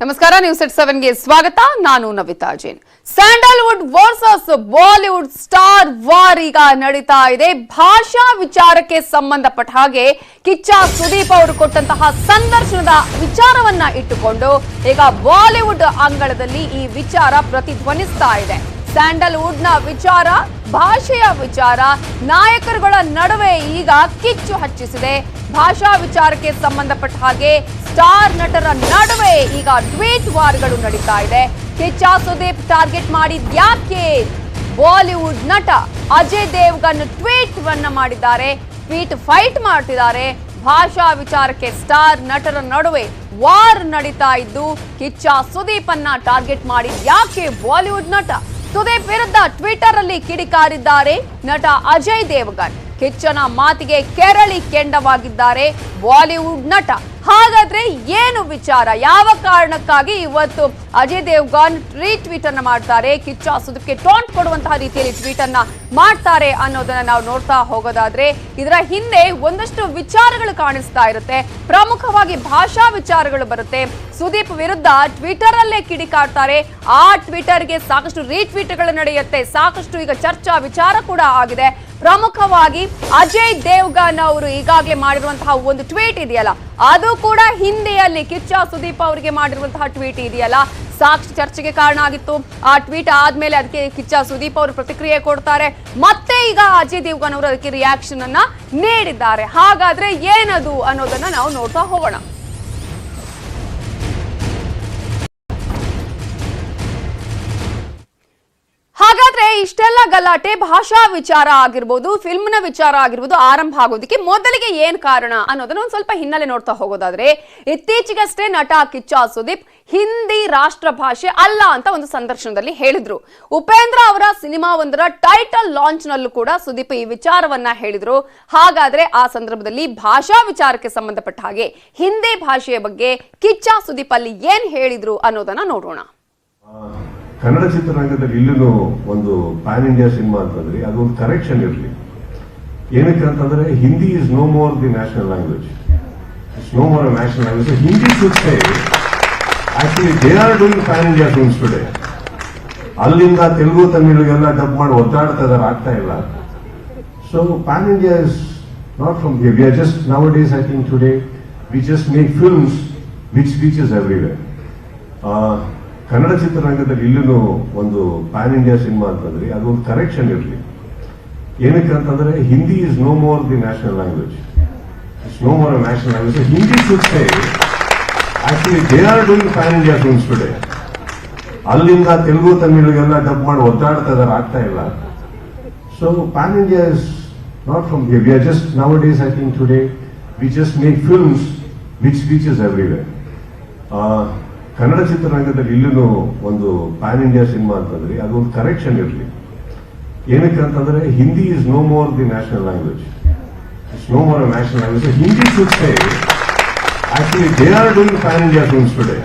ನಮಸ್ಕಾರ ನ್ಯೂಸ್ ಎಟ್ 7 ಗೆ ಸ್ವಾಗತ. ನಾನು Navita Jain. Sandalwood versus Bollywood star war ಈಗ ನಡೀತಾ ಇದೆ. ಭಾಷಾ ವಿಚಾರಕ್ಕೆ ಸಂಬಂಧಪಟ್ಟ ಹಾಗೆ ಕಿಚ್ಚ ಸುದೀಪ್ ಅವರು ಕೊಟ್ಟಂತಹ ಸಂದರ್ಶನದ ವಿಚಾರವನ್ನ ಇಟ್ಟುಕೊಂಡು ಈಗ ಬಾಲಿವುಡ್ ಅಂಗಳದಲ್ಲಿ ಈ ವಿಚಾರ ಪ್ರತಿಧ್ವನಿಸ್ತಾ ಇದೆ. ಸ್ಯಾಂಡಲ್ವುಡ್ ನ ವಿಚಾರ, ಭಾಷೆಯ ವಿಚಾರ, ನಾಯಕರುಗಳ ನಡುವೆ ಈಗ ಕಿಚ್ಚು ಹಚ್ಚಿಸಿದೆ. ಭಾಷಾ ವಿಚಾರಕ್ಕೆ ಸಂಬಂಧಪಟ್ಟ ಹಾಗೆ ಸ್ಟಾರ್ ನಟರ ನಡುವೆ ಈಗ ಟ್ವೀಟ್ ವಾರ್ಗಳು ನಡೀತಾ ಇದೆ. ಕಿಚ್ಚ ಸುದೀಪ್ ಟಾರ್ಗೆಟ್ ಮಾಡಿದ್ಯಾಕೆ? ಬಾಲಿವುಡ್ ನಟ ಅಜಯ್ ದೇವಗನ್ ಟ್ವೀಟ್ ವನ್ನ ಮಾಡಿದ್ದಾರೆ. ಟ್ವೀಟ್ ಫೈಟ್ ಮಾಡ್ತಿದ್ದಾರೆ. ಭಾಷಾ ವಿಚಾರಕ್ಕೆ ಸ್ಟಾರ್ ನಟರ ನಡುವೆ ವಾರ್ ನಡೀತಾ ಇದ್ದು, ಕಿಚ್ಚ ಸುದೀಪ್ ಅನ್ನ ಟಾರ್ಗೆಟ್ ಮಾಡಿದ್ಯಾಕೆ ಬಾಲಿವುಡ್ ನಟ? ಸುದೀಪ್ ವಿರುದ್ಧ ಟ್ವಿಟರ್ ಅಲ್ಲಿ ಕಿಡಿಕಾರಿದ್ದಾರೆ ನಟ ಅಜಯ್ ದೇವಗನ್. ಕಿಚ್ಚನ ಮಾತಿಗೆ ಕೆರಳಿ ಕೆಂಡವಾಗಿದ್ದಾರೆ ಬಾಲಿವುಡ್ ನಟ. ಹಾಗಾದ್ರೆ ಏನು ವಿಚಾರ? ಯಾವ ಕಾರಣಕ್ಕಾಗಿ ಇವತ್ತು ಅಜಯ್ ದೇವಗನ್ ಟ್ವೀಟ್ ಅನ್ನ ಮಾಡ್ತಾರೆ? ಕಿಚ್ಚ ಸುದೀಪ್ಗೆ ಟಾಂಟ್ ಕೊಡುವಂತಹ ರೀತಿಯಲ್ಲಿ ಟ್ವೀಟ್ ಅನ್ನ ಮಾಡ್ತಾರೆ ಅನ್ನೋದನ್ನ ನಾವು ನೋಡ್ತಾ ಹೋಗೋದಾದ್ರೆ ಇದರ ಹಿಂದೆ ಒಂದಷ್ಟು ವಿಚಾರಗಳು ಕಾಣಿಸ್ತಾ ಇರುತ್ತೆ. ಪ್ರಮುಖವಾಗಿ ಭಾಷಾ ವಿಚಾರಗಳು ಬರುತ್ತೆ. ಸುದೀಪ್ ವಿರುದ್ಧ ಟ್ವಿಟರ್ ಅಲ್ಲೇ ಕಿಡಿಕಾಡ್ತಾರೆ. ಆ ಟ್ವಿಟರ್ಗೆ ಸಾಕಷ್ಟು ರೀಟ್ವೀಟ್ಗಳು ನಡೆಯುತ್ತೆ. ಸಾಕಷ್ಟು ಈಗ ಚರ್ಚಾ ವಿಚಾರ ಕೂಡ ಆಗಿದೆ. ಪ್ರಮುಖವಾಗಿ ಅಜಯ್ ದೇವಗನ್ ಅವರು ಈಗಾಗಲೇ ಮಾಡಿರುವಂತಹ ಒಂದು ಟ್ವೀಟ್ ಇದೆಯಲ್ಲ, ಅದು ಕೂಡ ಹಿಂದಿಯಲ್ಲಿ ಕಿಚ್ಚ ಸುದೀಪ್ ಅವರಿಗೆ ಮಾಡಿರುವಂತಹ ಟ್ವೀಟ್ ಇದೆಯಲ್ಲ, ಸಾಕಷ್ಟು ಚರ್ಚೆಗೆ ಕಾರಣ ಆಗಿತ್ತು. ಆ ಟ್ವೀಟ್ ಆದ್ಮೇಲೆ ಅದಕ್ಕೆ ಕಿಚ್ಚ ಸುದೀಪ್ ಅವರು ಪ್ರತಿಕ್ರಿಯೆ ಕೊಡ್ತಾರೆ. ಮತ್ತೆ ಈಗ ಅಜಯ್ ದೇವಗನ್ ಅವರು ಅದಕ್ಕೆ ರಿಯಾಕ್ಷನ್ ಅನ್ನ ನೀಡಿದ್ದಾರೆ. ಹಾಗಾದ್ರೆ ಏನದು ಅನ್ನೋದನ್ನ ನಾವು ನೋಡ್ತಾ ಹೋಗೋಣ. ಹಾಗಾದ್ರೆ ಇಷ್ಟೆಲ್ಲ ಗಲಾಟೆ, ಭಾಷಾ ವಿಚಾರ ಆಗಿರ್ಬೋದು, ಫಿಲ್ಮ್ನ ವಿಚಾರ ಆಗಿರ್ಬೋದು, ಆರಂಭ ಆಗೋದಕ್ಕೆ ಮೊದಲಿಗೆ ಏನ್ ಕಾರಣ ಅನ್ನೋದನ್ನ ಒಂದ್ ಸ್ವಲ್ಪ ಹಿನ್ನೆಲೆ ನೋಡ್ತಾ ಹೋಗೋದಾದ್ರೆ, ಇತ್ತೀಚೆಗಷ್ಟೇ ನಟ ಕಿಚ್ಚ ಸುದೀಪ್ ಹಿಂದಿ ರಾಷ್ಟ್ರ ಭಾಷೆ ಅಲ್ಲ ಅಂತ ಒಂದು ಸಂದರ್ಶನದಲ್ಲಿ ಹೇಳಿದ್ರು. ಉಪೇಂದ್ರ ಅವರ ಸಿನಿಮಾ ಒಂದರ ಟೈಟಲ್ ಲಾಂಚ್ ನಲ್ಲೂ ಕೂಡ ಸುದೀಪ್ ಈ ವಿಚಾರವನ್ನ ಹೇಳಿದ್ರು. ಹಾಗಾದ್ರೆ ಆ ಸಂದರ್ಭದಲ್ಲಿ ಭಾಷಾ ವಿಚಾರಕ್ಕೆ ಸಂಬಂಧಪಟ್ಟ ಹಾಗೆ ಹಿಂದಿ ಭಾಷೆಯ ಬಗ್ಗೆ ಕಿಚ್ಚ ಸುದೀಪ್ ಅಲ್ಲಿ ಏನ್ ಹೇಳಿದ್ರು ಅನ್ನೋದನ್ನ ನೋಡೋಣ. ಕನ್ನಡ ಚಿತ್ರರಂಗದಲ್ಲಿ ಇಲ್ಲೂ ಒಂದು ಪ್ಯಾನ್ ಇಂಡಿಯಾ ಸಿನಿಮಾ ಅಂತಂದ್ರೆ ಅದು ಒಂದು ಕರೆಕ್ಷನ್ ಇರಲಿ. ಏನಕ್ಕೆ ಅಂತಂದ್ರೆ Hindi is no more the national language. It's no more national language. Hindi should say actually they are doing pan India films today. ಅಲ್ಲಿಂದ ತೆಲುಗು ತಮಿಳಿಗೆಲ್ಲ ಡಬ್ ಮಾಡಿ ಒದ್ದಾಡ್ತಾ ಇದಾರೆ, ಆಗ್ತಾ ಇಲ್ಲ. So pan India is not from here. We are just now days I think today we just make films which reaches everywhere. Kannada ಚಿತ್ರರಂಗದಲ್ಲಿ ಇಲ್ಲೂ ಒಂದು ಪ್ಯಾನ್ ಇಂಡಿಯಾ ಸಿನಿಮಾ ಅಂತಂದ್ರೆ ಅದು ಒಂದು ಕರೆಕ್ಷನ್ ಇರಲಿ. ಏನಕ್ಕೆ ಅಂತಂದ್ರೆ Hindi is no more the national language. It's no more national language. Hindi should say actually they are doing pan India films today. ಅಲ್ಲಿಂದ ತೆಲುಗು ತಮಿಳಿಗೆಲ್ಲ ಡಬ್ ಮಾಡಿ ಒದ್ದಾಡ್ತಾ ಇದಾರೆ, ಆಗ್ತಾ ಇಲ್ಲ. So pan India is not from here. We are just now days I think today we just make films which reaches everywhere. Kannada ಚಿತ್ರರಂಗದಲ್ಲಿ ಇಲ್ಲೂ ಒಂದು ಪ್ಯಾನ್ ಇಂಡಿಯಾ ಸಿನಿಮಾ ಅಂತಂದ್ರೆ ಅದು ಒಂದು ಕರೆಕ್ಷನ್ ಇರಲಿ. ಏನಕ್ಕೆ ಅಂತಂದ್ರೆ Hindi is no more the national language. It's no more national language. Hindi should say actually they are doing pan India films today.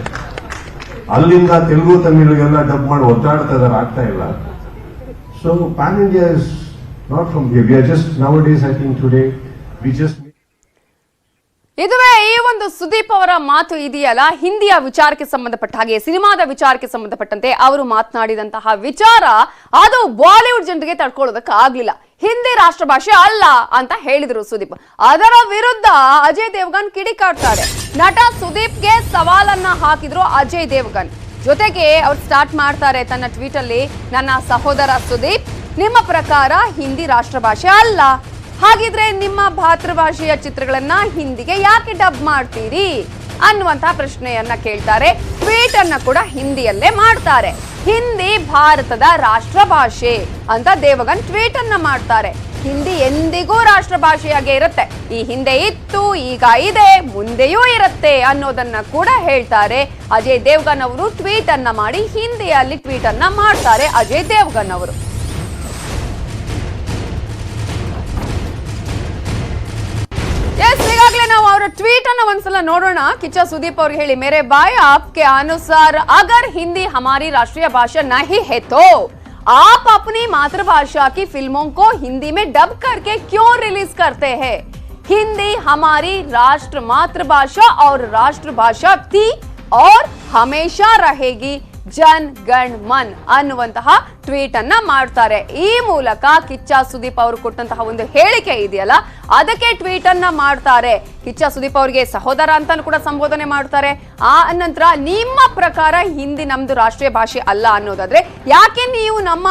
ಅಲ್ಲಿಂದ ತೆಲುಗು ತಮಿಳಿಗೆಲ್ಲ ಡಬ್ ಮಾಡಿ ಒದ್ದಾಡ್ತಾ ಇದಾರೆ, ಆಗ್ತಾ ಇಲ್ಲ. So pan India is not from here. We are just now days I think today we just ಇದುವೇ ಈ ಒಂದು ಸುದೀಪ್ ಅವರ ಮಾತು ಇದೆಯಲ್ಲ, ಹಿಂದಿಯ ವಿಚಾರಕ್ಕೆ ಸಂಬಂಧಪಟ್ಟ ಹಾಗೆ, ಸಿನಿಮಾದ ವಿಚಾರಕ್ಕೆ ಸಂಬಂಧಪಟ್ಟಂತೆ ಅವರು ಮಾತನಾಡಿದಂತಹ ವಿಚಾರ ಅದು ಬಾಲಿವುಡ್ ಜನರಿಗೆ ತಡ್ಕೊಳ್ಳೋದಕ್ಕೆ ಆಗ್ಲಿಲ್ಲ. ಹಿಂದಿ ರಾಷ್ಟ್ರ ಭಾಷೆ ಅಲ್ಲ ಅಂತ ಹೇಳಿದ್ರು ಸುದೀಪ್. ಅದರ ವಿರುದ್ಧ ಅಜಯ್ ದೇವಗನ್ ಕಿಡಿಕಾಡ್ತಾರೆ. ನಟ ಸುದೀಪ್ಗೆ ಸವಾಲನ್ನ ಹಾಕಿದ್ರು ಅಜಯ್ ದೇವಗನ್. ಜೊತೆಗೆ ಅವ್ರು ಸ್ಟಾರ್ಟ್ ಮಾಡ್ತಾರೆ ತನ್ನ ಟ್ವೀಟ್ ಅಲ್ಲಿ, ನನ್ನ ಸಹೋದರ ಸುದೀಪ್, ನಿಮ್ಮ ಪ್ರಕಾರ ಹಿಂದಿ ರಾಷ್ಟ್ರ ಭಾಷೆ ಅಲ್ಲ, ಹಾಗಿದ್ರೆ ನಿಮ್ಮ ಭಾತೃಭಾಷೆಯ ಚಿತ್ರಗಳನ್ನ ಹಿಂದಿಗೆ ಯಾಕೆ ಡಬ್ ಮಾಡ್ತೀರಿ ಅನ್ನುವಂತಹ ಪ್ರಶ್ನೆಯನ್ನ ಕೇಳ್ತಾರೆ. ಟ್ವೀಟ್ ಅನ್ನ ಕೂಡ ಹಿಂದಿಯಲ್ಲೇ ಮಾಡ್ತಾರೆ. ಹಿಂದಿ ಭಾರತದ ರಾಷ್ಟ್ರ ಭಾಷೆ ಅಂತ ದೇವಗನ್ ಟ್ವೀಟ್ ಅನ್ನ ಮಾಡ್ತಾರೆ. ಹಿಂದಿ ಎಂದಿಗೂ ರಾಷ್ಟ್ರ ಭಾಷೆಯಾಗೆ ಇರುತ್ತೆ. ಈ ಹಿಂದೆ ಇತ್ತು, ಈಗ ಇದೆ, ಮುಂದೆಯೂ ಇರುತ್ತೆ ಅನ್ನೋದನ್ನ ಕೂಡ ಹೇಳ್ತಾರೆ. ಅಜಯ್ ದೇವಗನ್ ಅವರು ಟ್ವೀಟ್ ಅನ್ನ ಮಾಡಿ ಹಿಂದಿಯಲ್ಲಿ ಟ್ವೀಟ್ ಅನ್ನ ಮಾಡ್ತಾರೆ ಅಜಯ್ ದೇವಗನ್ ಅವರು. ಈಗಾಗಲೇ ನಾವು ಅವರ ಟ್ವೀಟ್ ಅನ್ನ ಒಂದ್ಸಲ ನೋಡೋಣ. ಕಿಚ್ಚ ಸುದೀಪ್ ಅವ್ರಿಗೆ ಹೇಳಿ, ಮೇರೆ ಬಾಯ್ आपके अनुसार अगर हिंदी हमारी राष्ट्रीय भाषा नहीं है तो आप अपनी मातृभाषा की फिल्मों को हिंदी में डब करके क्यों रिलीज करते हैं? हिंदी हमारी राष्ट्र मातृभाषा और राष्ट्रभाषा थी और हमेशा रहेगी ಜನ್ ಗಣ್ ಮನ್ ಅನ್ನುವಂತಹ ಟ್ವೀಟ್ ಅನ್ನ ಮಾಡ್ತಾರೆ. ಈ ಮೂಲಕ ಕಿಚ್ಚ ಸುದೀಪ್ ಅವರು ಕೊಟ್ಟಂತಹ ಒಂದು ಹೇಳಿಕೆ ಇದೆಯಲ್ಲ ಅದಕ್ಕೆ ಟ್ವೀಟ್ ಅನ್ನ ಮಾಡ್ತಾರೆ. ಕಿಚ್ಚ ಸುದೀಪ್ ಅವರಿಗೆ ಸಹೋದರ ಅಂತಾನು ಕೂಡ ಸಂಬೋಧನೆ ಮಾಡ್ತಾರೆ. ಆ ನಂತರ ನಿಮ್ಮ ಪ್ರಕಾರ ಹಿಂದಿ ನಮ್ದು ರಾಷ್ಟ್ರೀಯ ಭಾಷೆ ಅಲ್ಲ ಅನ್ನೋದಾದ್ರೆ ಯಾಕೆ ನೀವು ನಮ್ಮ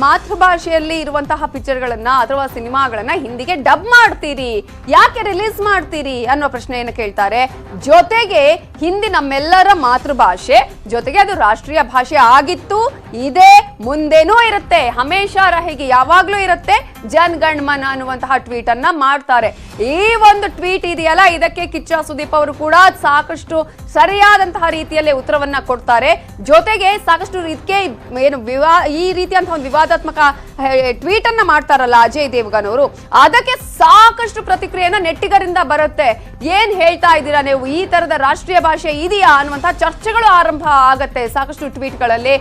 ಮಾತೃಭಾಷೆಯಲ್ಲಿ ಇರುವಂತಹ ಪಿಕ್ಚರ್ಗಳನ್ನ ಅಥವಾ ಸಿನಿಮಾಗಳನ್ನ ಹಿಂದಿಗೆ ಡಬ್ ಮಾಡ್ತೀರಿ, ಯಾಕೆ ರಿಲೀಸ್ ಮಾಡ್ತೀರಿ ಅನ್ನೋ ಪ್ರಶ್ನೆಯನ್ನು ಕೇಳ್ತಾರೆ. ಜೊತೆಗೆ ಹಿಂದಿ ನಮ್ಮೆಲ್ಲರ ಮಾತೃಭಾಷೆ, ಜೊತೆಗೆ ಅದು ರಾಷ್ಟ್ರೀಯ ಭಾಷೆ ಆಗಿತ್ತು, ಇದೆ, ಮುಂದೇನೂ ಇರುತ್ತೆ, ಹಮೇಶಾ ರಹೇಗಿ ಯಾವಾಗ್ಲೂ ಇರುತ್ತೆ, ಜನ್ ಗಣ್ ಮನ್ ಅನ್ನುವಂತಹ ಟ್ವೀಟ್ ಅನ್ನ ಮಾಡ್ತಾರೆ. ಈ ಒಂದು ಟ್ವೀಟ್ ಇದೆಯಲ್ಲ ಇದಕ್ಕೆ ಕಿಚ್ಚ ಸುದೀಪ್ ಅವರು ಕೂಡ ಸಾಕಷ್ಟು ಸರಿಯಾದಂತಹ ರೀತಿಯಲ್ಲಿ ಉತ್ತರವನ್ನ ಕೊಡ್ತಾರೆ. ಜೊತೆಗೆ ಸಾಕಷ್ಟು ಇದಕ್ಕೆ ಏನು ಈ ರೀತಿಯಂತಹ ಒಂದು ವಿವಾದಾತ್ಮಕ ಟ್ವೀಟ್ ಅನ್ನ ಮಾಡ್ತಾರಲ್ಲ ಅಜಯ್ ದೇವಗನ್ ಅವರು, ಅದಕ್ಕೆ ಸಾಕಷ್ಟು ಪ್ರತಿಕ್ರಿಯೆನ ನೆಟ್ಟಿಗರಿಂದ ಬರುತ್ತೆ. ಏನ್ ಹೇಳ್ತಾ ಇದ್ದೀರಾ ನೀವು, ಈ ತರದ ರಾಷ್ಟ್ರೀಯ ಭಾಷೆ ಇದೆಯಾ ಅನ್ನುವಂತಹ ಚರ್ಚೆಗಳು ಆರಂಭ ಆಗತ್ತೆ ಸಾಕಷ್ಟು ಟ್ವೀಟ್ಗಳಲ್ಲಿ.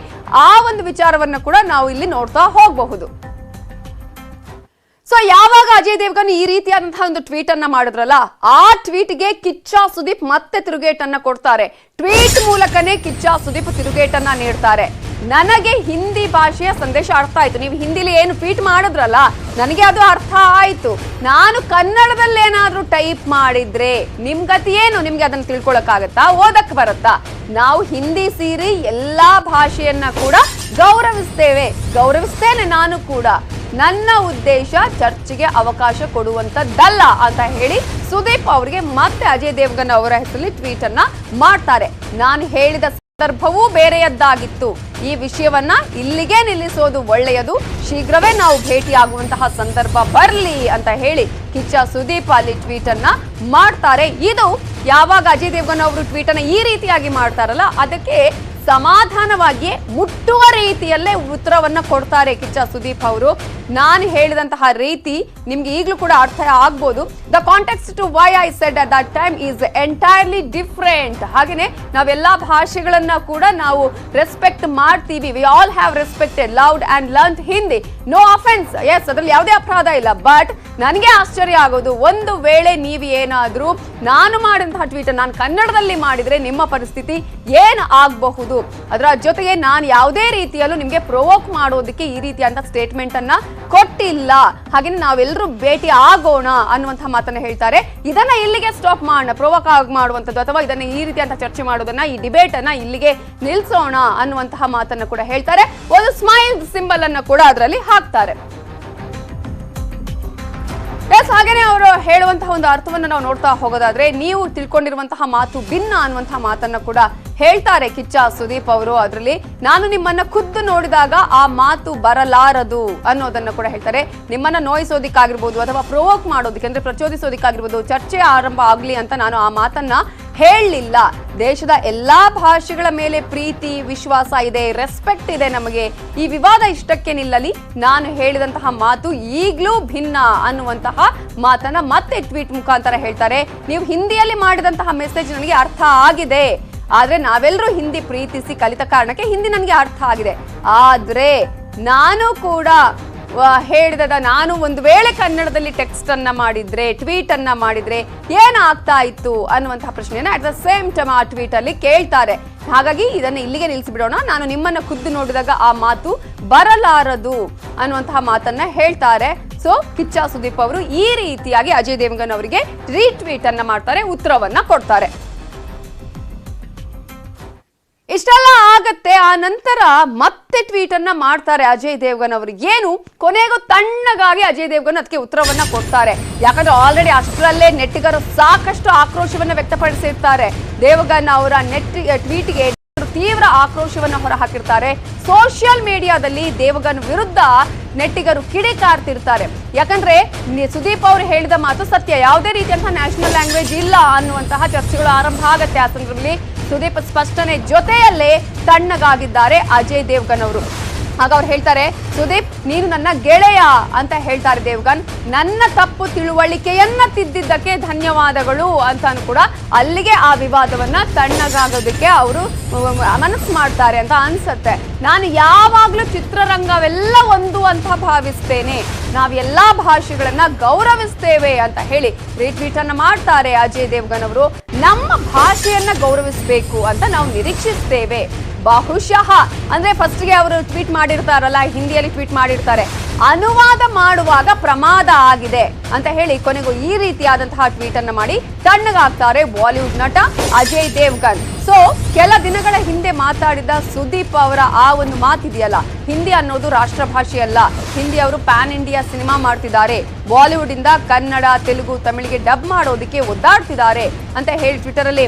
ಆ ಒಂದು ವಿಚಾರವನ್ನ ಕೂಡ ನಾವು ಇಲ್ಲಿ ನೋಡ್ತಾ ಹೋಗಬಹುದು. ಸೊ ಯಾವಾಗ ಅಜಯ್ ದೇವಗನ್ ಈ ರೀತಿಯಾದಂತಹ ಒಂದು ಟ್ವೀಟ್ ಅನ್ನ ಮಾಡಿದ್ರಲ್ಲ ಆ ಟ್ವೀಟ್ಗೆ ಕಿಚ್ಚ ಸುದೀಪ್ ಮತ್ತೆ ತಿರುಗೇಟನ್ನ ಕೊಡ್ತಾರೆ. ಟ್ವೀಟ್ ಮೂಲಕನೇ ಕಿಚ್ಚ ಸುದೀಪ್ ತಿರುಗೇಟನ್ನ ನೀಡ್ತಾರೆ. ನನಗೆ ಹಿಂದಿ ಭಾಷೆಯ ಸಂದೇಶ ಅರ್ಥ ಆಯ್ತು, ನೀವು ಹಿಂದಿಲಿ ಏನು ಟ್ವೀಟ್ ಮಾಡಿದ್ರಲ್ಲ ನನಗೆ ಅದು ಅರ್ಥ ಆಯ್ತು. ನಾನು ಕನ್ನಡದಲ್ಲಿ ಏನಾದ್ರೂ ಟೈಪ್ ಮಾಡಿದ್ರೆ ನಿಮ್ ಗತಿ ಏನು, ನಿಮ್ಗೆ ಅದನ್ನ ತಿಳ್ಕೊಳಕ್ಕಾಗತ್ತಾ, ಓದಕ್ ಬರುತ್ತಾ? ನಾವು ಹಿಂದಿ ಸೇರಿ ಎಲ್ಲಾ ಭಾಷೆಯನ್ನ ಕೂಡ ಗೌರವಿಸ್ತೇನೆ ನಾನು ಕೂಡ. ನನ್ನ ಉದ್ದೇಶ ಚರ್ಚೆಗೆ ಅವಕಾಶ ಕೊಡುವಂತದ್ದಲ್ಲ ಅಂತ ಹೇಳಿ ಸುದೀಪ್ ಅವರಿಗೆ ಮತ್ತೆ ಅಜಯ್ ದೇವಗನ್ ಅವರ ಹೆಸರಲ್ಲಿ ಟ್ವೀಟ್ ಅನ್ನ ಮಾಡ್ತಾರೆ. ನಾನು ಹೇಳಿದ ಸಂದರ್ಭವೂ ಬೇರೆಯದ್ದಾಗಿತ್ತು, ಈ ವಿಷಯವನ್ನ ಇಲ್ಲಿಗೆ ನಿಲ್ಲಿಸೋದು ಒಳ್ಳೆಯದು, ಶೀಘ್ರವೇ ನಾವು ಭೇಟಿಯಾಗುವಂತಹ ಸಂದರ್ಭ ಬರ್ಲಿ ಅಂತ ಹೇಳಿ ಕಿಚ್ಚ ಸುದೀಪ್ ಅಲ್ಲಿ ಟ್ವೀಟ್ ಅನ್ನ ಮಾಡ್ತಾರೆ. ಇದು ಯಾವಾಗ ಅಜಯ್ ದೇವಗನ್ ಅವರು ಟ್ವೀಟ್ ಅನ್ನ ಈ ರೀತಿಯಾಗಿ ಮಾಡ್ತಾರಲ್ಲ ಅದಕ್ಕೆ ಸಮಾಧಾನವಾಗಿಯೇ ಮುಟ್ಟುವ ರೀತಿಯಲ್ಲೇ ಉತ್ತರವನ್ನ ಕೊಡ್ತಾರೆ ಕಿಚ್ಚ ಸುದೀಪ್ ಅವರು. ನಾನು ಹೇಳಿದಂತಹ ರೀತಿ ನಿಮ್ಗೆ ಈಗಲೂ ಕೂಡ ಅರ್ಥ ಆಗ್ಬೋದು. The context to why I said at that time is entirely different. ಹಾಗೇನೆ ನಾವೆಲ್ಲಾ ಭಾಷೆಗಳನ್ನ ಕೂಡ ನಾವು ರೆಸ್ಪೆಕ್ಟ್ ಮಾಡ್ತೀವಿ. We all have respected, loved and learned Hindi. No offence, yes, ಅದ್ರಲ್ಲಿ ಯಾವುದೇ ಅಪರಾಧ ಇಲ್ಲ. ಬಟ್ ನನಗೆ ಆಶ್ಚರ್ಯ ಆಗೋದು, ಒಂದು ವೇಳೆ ನೀವು ಏನಾದ್ರೂ ನಾನು ಮಾಡಿದಂತಹ ಟ್ವೀಟ್ ನಾನು ಕನ್ನಡದಲ್ಲಿ ಮಾಡಿದ್ರೆ ನಿಮ್ಮ ಪರಿಸ್ಥಿತಿ ಏನ್ ಆಗಬಹುದು. ಅದರ ಜೊತೆಗೆ ನಾನು ಯಾವುದೇ ರೀತಿಯಲ್ಲೂ ನಿಮ್ಗೆ ಪ್ರೊವೋಕ್ ಮಾಡೋದಕ್ಕೆ ಈ ರೀತಿಯಾದ ಸ್ಟೇಟ್ಮೆಂಟ್ ಅನ್ನ ಕೊಟ್ಟಿಲ್ಲ. ಹಾಗೆ ನಾವೆಲ್ಲರೂ ಭೇಟಿ ಆಗೋಣ ಅನ್ನುವಂತಹ ಮಾತನ್ನ ಹೇಳ್ತಾರೆ. ಇದನ್ನ ಇಲ್ಲಿಗೆ ಸ್ಟಾಪ್ ಮಾಡೋಣ, ಪ್ರೊವೋಕ್ ಮಾಡುವಂಥದ್ದು ಅಥವಾ ಇದನ್ನ ಈ ರೀತಿಯಂತ ಚರ್ಚೆ ಮಾಡೋದನ್ನ, ಈ ಡಿಬೇಟ್ ಅನ್ನ ಇಲ್ಲಿಗೆ ನಿಲ್ಸೋಣ ಅನ್ನುವಂತಹ ಮಾತನ್ನ ಕೂಡ ಹೇಳ್ತಾರೆ. ಒಂದು ಸ್ಮೈಲ್ ಸಿಂಬಲ್ ಅನ್ನ ಕೂಡ ಅದರಲ್ಲಿ ಹಾಕ್ತಾರೆ. ಎಸ್, ಹಾಗೇನೆ ಅವರು ಹೇಳುವಂತಹ ಒಂದು ಅರ್ಥವನ್ನು ನಾವು ನೋಡ್ತಾ ಹೋಗೋದಾದ್ರೆ ನೀವು ತಿಳ್ಕೊಂಡಿರುವಂತಹ ಮಾತು ಭಿನ್ನ ಅನ್ನುವಂತಹ ಮಾತನ್ನ ಕೂಡ ಹೇಳ್ತಾರೆ ಕಿಚ್ಚ ಸುದೀಪ್ ಅವರು. ಅದರಲ್ಲಿ ನಾನು ನಿಮ್ಮನ್ನ ಖುದ್ದು ನೋಡಿದಾಗ ಆ ಮಾತು ಬರಲಾರದು ಅನ್ನೋದನ್ನ ಕೂಡ ಹೇಳ್ತಾರೆ. ನಿಮ್ಮನ್ನ ನೋಯಿಸೋದಿಕ್ಕಾಗಿರ್ಬೋದು ಅಥವಾ ಪ್ರೊವೋಕ್ ಮಾಡೋದಕ್ಕೆ ಅಂದ್ರೆ ಪ್ರಚೋದಿಸೋದಿಕ್ಕಾಗಿರ್ಬೋದು, ಚರ್ಚೆ ಆರಂಭ ಆಗ್ಲಿ ಅಂತ ನಾನು ಆ ಮಾತನ್ನ ಹೇಳಲಿಲ್ಲ. ದೇಶದ ಎಲ್ಲಾ ಭಾಷೆಗಳ ಮೇಲೆ ಪ್ರೀತಿ ವಿಶ್ವಾಸ ಇದೆ, ರೆಸ್ಪೆಕ್ಟ್ ಇದೆ ನಮಗೆ. ಈ ವಿವಾದ ಇಷ್ಟಕ್ಕೆ ನಿಲ್ಲಲಿ, ನಾನು ಹೇಳಿದಂತಹ ಮಾತು ಈಗ್ಲೂ ಭಿನ್ನ ಅನ್ನುವಂತಹ ಮಾತನ್ನ ಮತ್ತೆ ಟ್ವೀಟ್ ಮುಖಾಂತರ ಹೇಳ್ತಾರೆ. ನೀವು ಹಿಂದಿಯಲ್ಲಿ ಮಾಡಿದಂತಹ ಮೆಸೇಜ್ ನನಗೆ ಅರ್ಥ ಆಗಿದೆ, ಆದ್ರೆ ನಾವೆಲ್ಲರೂ ಹಿಂದಿ ಪ್ರೀತಿಸಿ ಕಲಿತ ಕಾರಣಕ್ಕೆ ಹಿಂದಿ ನನಗೆ ಅರ್ಥ ಆಗಿದೆ. ಆದ್ರೆ ನಾನು ಕೂಡ ಹೇಳಿದ ನಾನು ಒಂದು ವೇಳೆ ಕನ್ನಡದಲ್ಲಿ ಟೆಕ್ಸ್ಟ್ ಅನ್ನ ಮಾಡಿದ್ರೆ, ಟ್ವೀಟ್ ಅನ್ನ ಮಾಡಿದ್ರೆ ಏನಾಗ್ತಾ ಇತ್ತು ಅನ್ನುವಂತಹ ಪ್ರಶ್ನೆಯನ್ನ ಅಟ್ ದ ಸೇಮ್ ಟೈಮ್ ಆ ಟ್ವೀಟ್ ಅಲ್ಲಿ ಕೇಳ್ತಾರೆ. ಹಾಗಾಗಿ ಇದನ್ನ ಇಲ್ಲಿಗೆ ನಿಲ್ಲಿಸಿಬಿಡೋಣ, ನಾನು ನಿಮ್ಮನ್ನ ಖುದ್ದು ನೋಡಿದಾಗ ಆ ಮಾತು ಬರಲಾರದು ಅನ್ನುವಂತಹ ಮಾತನ್ನ ಹೇಳ್ತಾರೆ. ಸೊ ಕಿಚ್ಚ ಸುದೀಪ್ ಅವರು ಈ ರೀತಿಯಾಗಿ ಅಜಯ್ ದೇವಗನ್ ಅವರಿಗೆ ರೀಟ್ವೀಟ್ ಅನ್ನ ಮಾಡ್ತಾರೆ, ಉತ್ತರವನ್ನ ಕೊಡ್ತಾರೆ. ಇಷ್ಟೆಲ್ಲ ಆಗತ್ತೆ, ಆ ನಂತರ ಮತ್ತೆ ಟ್ವೀಟ್ ಅನ್ನ ಮಾಡ್ತಾರೆ ಅಜಯ್ ದೇವಗನ್ ಅವರು. ಏನು ಕೊನೆಗೂ ತಣ್ಣಗಾಗಿ ಅಜಯ್ ದೇವಗನ್ ಅದಕ್ಕೆ ಉತ್ತರವನ್ನ ಕೊಡ್ತಾರೆ. ಯಾಕಂದ್ರೆ ಆಲ್ರೆಡಿ ಅಷ್ಟರಲ್ಲೇ ನೆಟ್ಟಿಗರು ಸಾಕಷ್ಟು ಆಕ್ರೋಶವನ್ನ ವ್ಯಕ್ತಪಡಿಸಿರ್ತಾರೆ. ದೇವಗನ್ ಅವರ ಟ್ವೀಟ್ಗೆ ತೀವ್ರ ಆಕ್ರೋಶವನ್ನ ಹೊರಹಾಕಿರ್ತಾರೆ. ಸೋಷಿಯಲ್ ಮೀಡಿಯಾದಲ್ಲಿ ದೇವಗನ್ ವಿರುದ್ಧ ನೆಟ್ಟಿಗರು ಕಿಡಿಕಾರ್ತಿರ್ತಾರೆ. ಯಾಕಂದ್ರೆ ಸುದೀಪ್ ಅವರು ಹೇಳಿದ ಮಾತು ಸತ್ಯ, ಯಾವುದೇ ರೀತಿಯಂತಹ ನ್ಯಾಷನಲ್ ಲ್ಯಾಂಗ್ವೇಜ್ ಇಲ್ಲ ಅನ್ನುವಂತಹ ಚರ್ಚೆಗಳು ಆರಂಭ ಆಗತ್ತೆ. ಆ ಸಂದರ್ಭದಲ್ಲಿ ಸುದೀಪ್ ಸ್ಪಷ್ಟನೆ ಜೊತೆಯಲ್ಲೇ ತಣ್ಣಗಾಗಿದ್ದಾರೆ ಅಜಯ್ ದೇವಗನ್ ಅವರು. ಆಗ ಅವ್ರು ಹೇಳ್ತಾರೆ, ಸುದೀಪ್ ನೀನು ನನ್ನ ಗೆಳೆಯ ಅಂತ ಹೇಳ್ತಾರೆ ದೇವಗನ್. ನನ್ನ ತಪ್ಪು ತಿಳುವಳಿಕೆಯನ್ನ ತಿದ್ದಿದ್ದಕ್ಕೆ ಧನ್ಯವಾದಗಳು ಅಂತಾನು ಕೂಡ ಅಲ್ಲಿಗೆ ಆ ವಿವಾದವನ್ನ ತಣ್ಣಗಾಗೋದಕ್ಕೆ ಅವರು ಮನಸ್ಸು ಮಾಡ್ತಾರೆ ಅಂತ ಅನ್ಸುತ್ತೆ. ನಾನು ಯಾವಾಗ್ಲೂ ಚಿತ್ರರಂಗವೆಲ್ಲ ಒಂದು ಅಂತ ಭಾವಿಸ್ತೇನೆ, ನಾವೆಲ್ಲಾ ಭಾಷೆಗಳನ್ನ ಗೌರವಿಸ್ತೇವೆ ಅಂತ ಹೇಳಿ ರೀಟ್ವೀಟ್ ಅನ್ನ ಮಾಡ್ತಾರೆ ಅಜಯ್ ದೇವಗನ್ ಅವರು. ನಮ್ಮ ಭಾಷೆ ಭಾಷೆಯನ್ನ ಗೌರವಿಸಬೇಕು ಅಂತ ನಾವು ನಿರೀಕ್ಷಿಸ್ತೇವೆ. ಬಹುಶಃ ಅಂದ್ರೆ ಫಸ್ಟ್ಗೆ ಅವರು ಟ್ವೀಟ್ ಮಾಡಿರ್ತಾರಲ್ಲ, ಹಿಂದಿಯಲ್ಲಿ ಟ್ವೀಟ್ ಮಾಡಿರ್ತಾರೆ, ಅನುವಾದ ಮಾಡುವಾಗ ಪ್ರಮಾದ ಆಗಿದೆ ಅಂತ ಹೇಳಿ ಕೊನೆಗೂ ಈ ರೀತಿಯಾದಂತಹ ಟ್ವೀಟ್ ಅನ್ನ ಮಾಡಿ ತಣ್ಣಗಾಗ್ತಾರೆ ಬಾಲಿವುಡ್ ನಟ ಅಜಯ್ ದೇವ್ಗನ್. ಸೊ ಕೆಲ ದಿನಗಳ ಹಿಂದೆ ಮಾತಾಡಿದ ಸುದೀಪ್ ಅವರ ಆ ಒಂದು ಮಾತಿದೆಯಲ್ಲ, ಹಿಂದಿ ಅನ್ನೋದು ರಾಷ್ಟ್ರ ಭಾಷೆ ಅಲ್ಲ, ಹಿಂದಿ ಅವರು ಪ್ಯಾನ್ ಇಂಡಿಯಾ ಸಿನಿಮಾ ಮಾಡ್ತಿದ್ದಾರೆ, ಬಾಲಿವುಡ್ ಇಂದ ಕನ್ನಡ, ತೆಲುಗು, ತಮಿಳಿಗೆ ಡಬ್ ಮಾಡೋದಕ್ಕೆ ಒದ್ದಾಡ್ತಿದ್ದಾರೆ ಅಂತ ಹೇಳಿ ಟ್ವಿಟರ್ ಅಲ್ಲಿ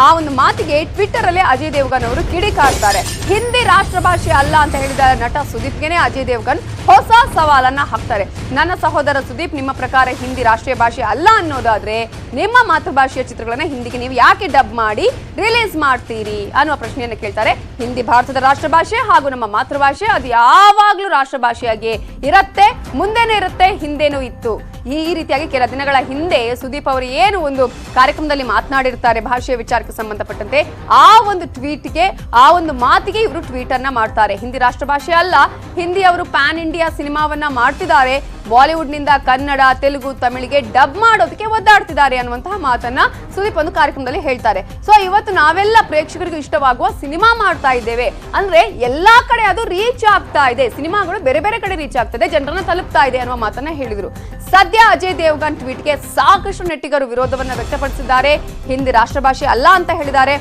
ಆ ಒಂದು ಮಾತಿಗೆ ಟ್ವಿಟರ್ ಅಲ್ಲಿ ಅಜಯ್ ದೇವ್ಗನ್ ಅವರು ಕಿಡಿಕಾರ್ತಾರೆ. ಹಿಂದಿ ರಾಷ್ಟ್ರ ಭಾಷೆ ಅಲ್ಲ ಅಂತ ಹೇಳಿದ ನಟ ಸುದೀಪ್ಗೆನೆ ಅಜಯ್ ದೇವ್ಗನ್ ಹೊಸ ಸವಾಲನ್ನ ಹಾಕ್ತಾರೆ. ನನ್ನ ಸಹೋದರ ಸುದೀಪ್, ನಿಮ್ಮ ಪ್ರಕಾರ ಹಿಂದಿ ರಾಷ್ಟ್ರೀಯ ಭಾಷೆ ಅಲ್ಲ ಅನ್ನೋದಾದ್ರೆ ನಿಮ್ಮ ಮಾತೃಭಾಷೆಯ ಚಿತ್ರಗಳನ್ನ ಹಿಂದಿಗೆ ನೀವು ಯಾಕೆ ಡಬ್ ಮಾಡಿ ರಿಲೀಸ್ ಮಾಡ್ತೀರಿ ಅನ್ನುವ ಪ್ರಶ್ನೆಯನ್ನು ಕೇಳ್ತಾರೆ. ಹಿಂದಿ ಭಾರತದ ರಾಷ್ಟ್ರ ಭಾಷೆ ಹಾಗೂ ನಮ್ಮ ಮಾತೃಭಾಷೆ, ಅದು ಯಾವಾಗ್ಲೂ ರಾಷ್ಟ್ರ ಭಾಷೆಯಾಗಿ ಇರುತ್ತೆ, ಮುಂದೆನೇ ಇರುತ್ತೆ, ಹಿಂದೆನೂ ಇತ್ತು. ಈ ರೀತಿಯಾಗಿ ಕೆಲ ದಿನಗಳ ಹಿಂದೆ ಸುದೀಪ್ ಅವರು ಏನು ಒಂದು ಕಾರ್ಯಕ್ರಮದಲ್ಲಿ ಮಾತನಾಡಿರ್ತಾರೆ ಭಾಷೆಯ ವಿಚಾರಕ್ಕೆ ಸಂಬಂಧಪಟ್ಟಂತೆ, ಆ ಒಂದು ಟ್ವೀಟ್ಗೆ, ಆ ಒಂದು ಮಾತಿಗೆ ಇವರು ಟ್ವೀಟ್ ಅನ್ನ ಮಾಡ್ತಾರೆ. ಹಿಂದಿ ರಾಷ್ಟ್ರ ಭಾಷೆ ಅಲ್ಲ, ಹಿಂದಿ ಅವರು ಪ್ಯಾನ್ ಇಂಡಿಯಾ ಸಿನಿಮಾವನ್ನ ಮಾಡ್ತಿದ್ದಾರೆ, ಬಾಲಿವುಡ್ ನಿಂದ ಕನ್ನಡ, ತೆಲುಗು, ತಮಿಳಿಗೆ ಡಬ್ ಮಾಡೋದಕ್ಕೆ ಒದ್ದಾಡ್ತಿದ್ದಾರೆ ಅನ್ನುವಂತಹ ಮಾತನ್ನ ಸುದೀಪ್ ಒಂದು ಕಾರ್ಯಕ್ರಮದಲ್ಲಿ ಹೇಳ್ತಾರೆ. ಸೊ ಇವತ್ತು ನಾವೆಲ್ಲ ಪ್ರೇಕ್ಷಕರಿಗೆ ಇಷ್ಟವಾಗುವ ಸಿನಿಮಾ ಮಾಡ್ತಾ ಇದ್ದೇವೆ ಅಂದ್ರೆ ಎಲ್ಲಾ ಕಡೆ ಅದು ರೀಚ್ ಆಗ್ತಾ ಇದೆ, ಸಿನಿಮಾಗಳು ಬೇರೆ ಬೇರೆ ಕಡೆ ರೀಚ್ ಆಗ್ತದೆ, ಜನರನ್ನ ತಲುಪ್ತಾ ಇದೆ ಅನ್ನುವ ಮಾತನ್ನ ಹೇಳಿದ್ರು. ಸದ್ಯ ಅಜಯ್ ದೇವ್ಗನ್ ಟ್ವೀಟ್ಗೆ ಸಾಕಷ್ಟು ನೆಟ್ಟಿಗರು ವಿರೋಧವನ್ನ ವ್ಯಕ್ತಪಡಿಸಿದ್ದಾರೆ. ಹಿಂದಿ ರಾಷ್ಟ್ರ ಭಾಷೆ ಅಲ್ಲ ಅಂತ ಹೇಳಿದ್ದಾರೆ.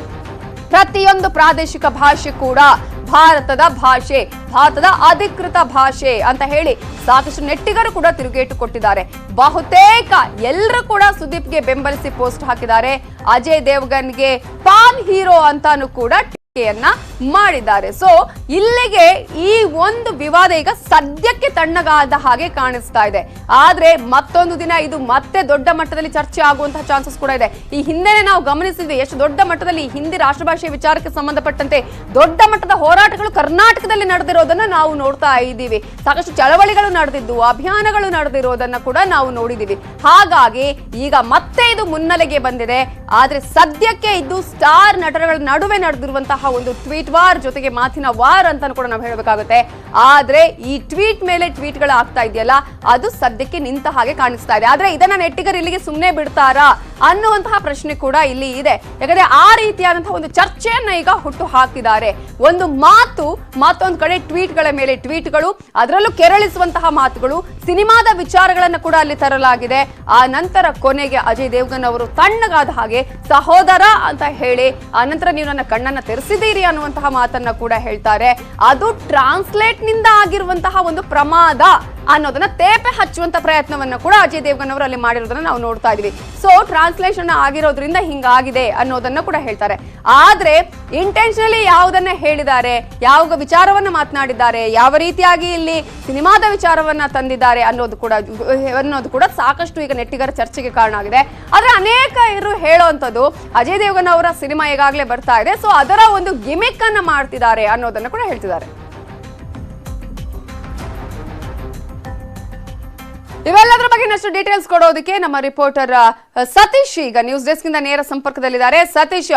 ಪ್ರತಿಯೊಂದು ಪ್ರಾದೇಶಿಕ ಭಾಷೆ ಕೂಡ ಭಾರತದ ಭಾಷೆ, ಭಾರತದ ಅಧಿಕೃತ ಭಾಷೆ ಅಂತ ಹೇಳಿ ಸಾಕಷ್ಟು ನೆಟ್ಟಿಗರು ಕೂಡ ತಿರುಗೇಟು ಕೊಟ್ಟಿದ್ದಾರೆ. ಬಹುತೇಕ ಎಲ್ಲರೂ ಕೂಡ ಸುದೀಪ್ಗೆ ಬೆಂಬಲಿಸಿ ಪೋಸ್ಟ್ ಹಾಕಿದ್ದಾರೆ. ಅಜಯ್ ದೇವ್ಗನ್ಗೆ ಪಾನ್ ಹೀರೋ ಅಂತಾನು ಕೂಡ ಟೀಕೆಯನ್ನ ಮಾಡಿದ್ದಾರೆ. ಸೊ ಇಲ್ಲಿಗೆ ಈ ಒಂದು ವಿವಾದ ಈಗ ಸದ್ಯಕ್ಕೆ ತಣ್ಣಗಾದ ಹಾಗೆ ಕಾಣಿಸ್ತಾ ಇದೆ. ಆದ್ರೆ ಮತ್ತೊಂದು ದಿನ ಇದು ಮತ್ತೆ ದೊಡ್ಡ ಮಟ್ಟದಲ್ಲಿ ಚರ್ಚೆ ಆಗುವಂತಹ ಚಾನ್ಸಸ್ ಕೂಡ ಇದೆ. ಈ ಹಿಂದೆ ನಾವು ಗಮನಿಸಿದ್ವಿ ಎಷ್ಟು ದೊಡ್ಡ ಮಟ್ಟದಲ್ಲಿ ಹಿಂದಿ ರಾಷ್ಟ್ರ ಭಾಷೆಯ ವಿಚಾರಕ್ಕೆ ಸಂಬಂಧಪಟ್ಟಂತೆ ದೊಡ್ಡ ಮಟ್ಟದ ಹೋರಾಟಗಳು ಕರ್ನಾಟಕದಲ್ಲಿ ನಡೆದಿರೋದನ್ನ ನಾವು ನೋಡ್ತಾ ಇದ್ದೀವಿ. ಸಾಕಷ್ಟು ಚಳವಳಿಗಳು ನಡೆದಿದ್ದು, ಅಭಿಯಾನಗಳು ನಡೆದಿರೋದನ್ನ ಕೂಡ ನಾವು ನೋಡಿದೀವಿ. ಹಾಗಾಗಿ ಈಗ ಮತ್ತೆ ಇದು ಮುನ್ನೆಲೆಗೆ ಬಂದಿದೆ. ಆದ್ರೆ ಸದ್ಯಕ್ಕೆ ಇದು ಸ್ಟಾರ್ ನಟರುಗಳ ನಡುವೆ ನಡೆದಿರುವಂತಹ ಒಂದು ಟ್ವೀಟ್ ವಾರ್ ಜೊತೆಗೆ ಮಾತಿನ ವಾರ್ ಅಂತ ಕೂಡ ನಾವು ಹೇಳಬೇಕಾಗುತ್ತೆ. ಆದ್ರೆ ಈ ಟ್ವೀಟ್ ಮೇಲೆ ಟ್ವೀಟ್ಗಳು ಆಗ್ತಾ ಇದೆಯಲ್ಲ, ಅದು ಸದ್ಯಕ್ಕೆ ನಿಂತ ಹಾಗೆ ಕಾಣಿಸ್ತಾ ಇದೆ. ಆದ್ರೆ ಇದನ್ನ ನೆಟ್ಟಿಗರು ಇಲ್ಲಿಗೆ ಸುಮ್ಮನೆ ಬಿಡ್ತಾರಾ ಅನ್ನುವಂತಹ ಪ್ರಶ್ನೆ ಕೂಡ ಇಲ್ಲಿ ಇದೆ. ಯಾಕಂದ್ರೆ ಆ ರೀತಿಯಾದಂತಹ ಒಂದು ಚರ್ಚೆಯನ್ನ ಈಗ ಹುಟ್ಟು ಹಾಕಿದ್ದಾರೆ. ಒಂದು ಮಾತು, ಮತ್ತೊಂದು ಕಡೆ ಟ್ವೀಟ್ಗಳ ಮೇಲೆ ಟ್ವೀಟ್ಗಳು, ಅದರಲ್ಲೂ ಕೆರಳಿಸುವಂತಹ ಮಾತುಗಳು, ಸಿನಿಮಾದ ವಿಚಾರಗಳನ್ನ ಕೂಡ ಅಲ್ಲಿ ತರಲಾಗಿದೆ. ಆ ನಂತರ ಕೊನೆಗೆ ಅಜಯ್ ದೇವ್ಗನ್ ಅವರು ತಣ್ಣಗಾದ ಹಾಗೆ ಸಹೋದರ ಅಂತ ಹೇಳಿ ಆ ನಂತರ ನೀವು ನನ್ನ ಕಣ್ಣನ್ನ ತೆರೆಸಿದ್ದೀರಿ ಅನ್ನುವಂತಹ ಮಾತನ್ನ ಕೂಡ ಹೇಳ್ತಾರೆ. ಅದು ಟ್ರಾನ್ಸ್ಲೇಟ್ ನಿಂದ ಆಗಿರುವಂತಹ ಒಂದು ಪ್ರಮಾದ ಅನ್ನೋದನ್ನ ತೇಪೆ ಹಚ್ಚುವಂತ ಪ್ರಯತ್ನವನ್ನ ಕೂಡ ಅಜಯ್ ದೇವ್ಗನ್ ಅವರು ಅಲ್ಲಿ ಮಾಡಿರೋದನ್ನ ನಾವು ನೋಡ್ತಾ ಇದೀವಿ. ಸೊ ಟ್ರಾನ್ಸ್ಲೇಷನ್ ಆಗಿರೋದ್ರಿಂದ ಹಿಂಗಾಗಿದೆ ಅನ್ನೋದನ್ನ ಕೂಡ ಹೇಳ್ತಾರೆ. ಆದ್ರೆ ಇಂಟೆನ್ಷನಲಿ ಯಾವುದನ್ನ ಹೇಳಿದ್ದಾರೆ, ಯಾವ ವಿಚಾರವನ್ನ ಮಾತನಾಡಿದ್ದಾರೆ, ಯಾವ ರೀತಿಯಾಗಿ ಇಲ್ಲಿ ಸಿನಿಮಾದ ವಿಚಾರವನ್ನ ತಂದಿದ್ದಾರೆ ಅನ್ನೋದು ಕೂಡ ಸಾಕಷ್ಟು ಈಗ ನೆಟ್ಟಿಗರ ಚರ್ಚೆಗೆ ಕಾರಣ ಆಗಿದೆ. ಆದ್ರೆ ಅನೇಕ ಇವರು ಹೇಳುವಂಥದ್ದು ಅಜಯ್ ದೇವ್ಗನ್ ಅವರ ಸಿನಿಮಾ ಈಗಾಗಲೇ ಬರ್ತಾ ಇದೆ, ಸೊ ಅದರ ಒಂದು ಗಿಮಿಕ್ ಅನ್ನ ಮಾಡ್ತಿದ್ದಾರೆ ಅನ್ನೋದನ್ನ ಕೂಡ ಹೇಳ್ತಿದ್ದಾರೆ. ಇವೆಲ್ಲದರ ಬಗ್ಗೆ ಇನ್ನಷ್ಟು ಡೀಟೇಲ್ಸ್ ಕೊಡೋದಕ್ಕೆ ನಮ್ಮ ರಿಪೋರ್ಟರ್ ಸತೀಶ್ ಈಗ ನ್ಯೂಸ್ ಡೆಸ್ಕ್ ಇಂದ ನೇರ ಸಂಪರ್ಕದಲ್ಲಿದ್ದಾರೆ. ಸತೀಶ್,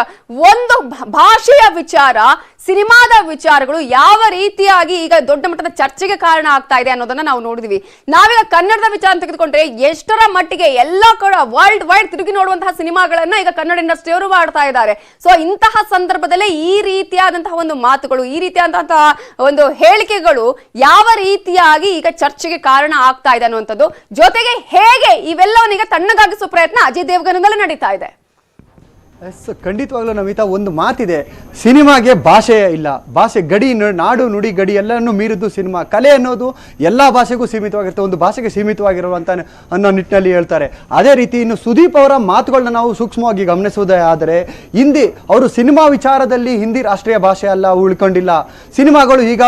ಒಂದು ಭಾಷೆಯ ವಿಚಾರ, ಸಿನಿಮಾದ ವಿಚಾರಗಳು ಯಾವ ರೀತಿಯಾಗಿ ಈಗ ದೊಡ್ಡ ಮಟ್ಟದ ಚರ್ಚೆಗೆ ಕಾರಣ ಆಗ್ತಾ ಇದೆ ಅನ್ನೋದನ್ನ ನಾವು ನೋಡಿದ್ವಿ. ನಾವೀಗ ಕನ್ನಡದ ವಿಚಾರ ತೆಗೆದುಕೊಂಡ್ರೆ ಎಷ್ಟರ ಮಟ್ಟಿಗೆ ಎಲ್ಲ ಕೂಡ ವರ್ಲ್ಡ್ ವೈಡ್ ತಿರುಗಿ ನೋಡುವಂತಹ ಸಿನಿಮಾಗಳನ್ನ ಈಗ ಕನ್ನಡ ಇಂಡಸ್ಟ್ರಿಯವರು ಮಾಡ್ತಾ ಇದ್ದಾರೆ. ಸೊ ಇಂತಹ ಸಂದರ್ಭದಲ್ಲೇ ಈ ರೀತಿಯಾದಂತಹ ಒಂದು ಮಾತುಗಳು, ಈ ರೀತಿಯಾದಂತಹ ಒಂದು ಹೇಳಿಕೆಗಳು ಯಾವ ರೀತಿಯಾಗಿ ಈಗ ಚರ್ಚೆಗೆ ಕಾರಣ ಆಗ್ತಾ ಇದೆ ಅನ್ನುವಂಥದ್ದು, ಜೊತೆಗೆ ಹೇಗೆ ಇವೆಲ್ಲವನ್ನೀಗ ತಣ್ಣಗಾಗಿಸುವ ಪ್ರಯತ್ನ ಅಜಯ್ ದೇವ್ಗನ್ನಿಂದಲೇ ನಡೀತಾ ಇದೆ? ಖಂಡಿತವಾಗ್ಲೂ ನಮಿತಾ, ಒಂದು ಮಾತಿದೆ, ಸಿನಿಮಾಗೆ ಭಾಷೆ ಇಲ್ಲ, ಭಾಷೆ ಗಡಿ, ನಾಡು ನುಡಿ ಗಡಿ ಎಲ್ಲರನ್ನೂ ಮೀರಿದ್ದು ಸಿನಿಮಾ. ಕಲೆ ಅನ್ನೋದು ಎಲ್ಲ ಭಾಷೆಗೂ ಸೀಮಿತವಾಗಿರುತ್ತೆ, ಒಂದು ಭಾಷೆಗೆ ಸೀಮಿತವಾಗಿರುವಂತ ಅನ್ನೋ ನಿಟ್ಟಿನಲ್ಲಿ ಹೇಳ್ತಾರೆ. ಅದೇ ರೀತಿ ಇನ್ನು ಸುದೀಪ್ ಅವರ ಮಾತುಗಳನ್ನ ನಾವು ಸೂಕ್ಷ್ಮವಾಗಿ ಗಮನಿಸುವುದೇ ಆದರೆ, ಅವರು ಸಿನಿಮಾ ವಿಚಾರದಲ್ಲಿ ಹಿಂದಿ ರಾಷ್ಟ್ರೀಯ ಭಾಷೆ ಅಲ್ಲ, ಉಳ್ಕೊಂಡಿಲ್ಲ. ಸಿನಿಮಾಗಳು ಈಗ